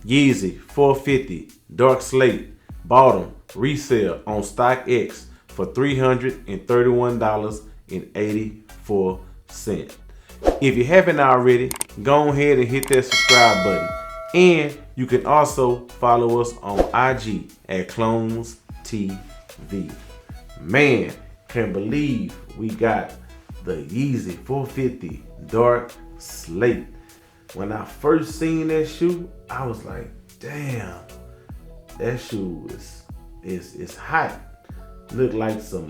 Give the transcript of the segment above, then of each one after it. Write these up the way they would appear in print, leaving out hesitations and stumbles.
Yeezy 450 Dark Slate. Bottom resale on StockX for $331.84. If you haven't already, go ahead and hit that subscribe button. And you can also follow us on IG at Clones TV. Man, can't believe we got the Yeezy 450 Dark Slate. When I first seen that shoe, I was like, damn, that shoe is hot. Look like some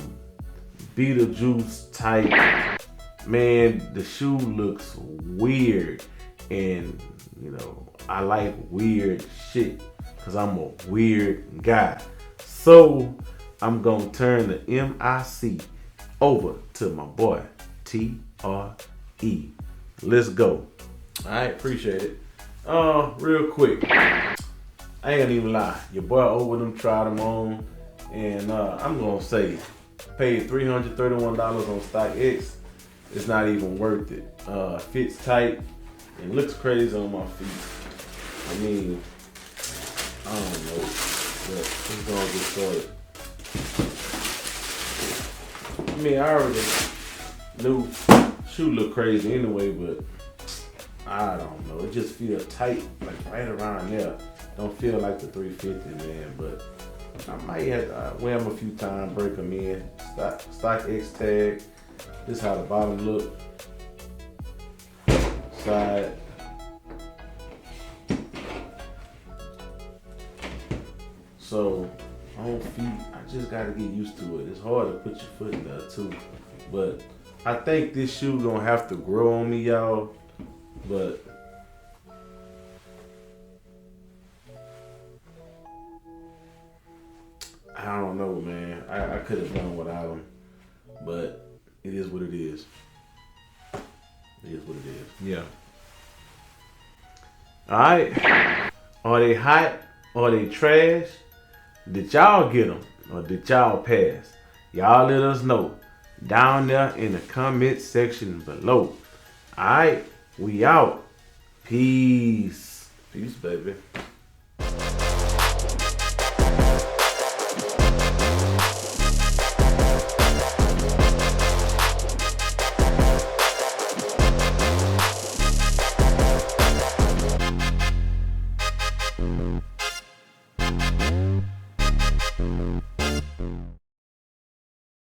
Beetlejuice type. Man, the shoe looks weird. And, you know, I like weird shit because I'm a weird guy. So, I'm going to turn the MIC over to my boy, TRE. Let's go. All right, appreciate it. Real quick. I ain't gonna even lie. Your boy over them, tried them on. And I'm going to say, paid $331 on StockX. It's not even worth it. Fits tight. It looks crazy on my feet. I mean, I don't know. But it's gonna get started. I mean, I already knew shoe look crazy anyway, but I don't know. It just feels tight, like right around there. Don't feel like the 350, man. But I might have to wear them a few times, break them in. StockX tag. This is how the bottom look. Side. So on feet, I just gotta get used to it. It's hard to put your foot in there too. But I think this shoe gonna have to grow on me, y'all. But I don't know, man. I could have done without them. But it is what it is. It is what it is. Yeah. Alright. Are they hot? Are they trash? Did y'all get them? Or did y'all pass? Y'all let us know down there in the comment section below. Alright. We out. Peace. Peace, baby.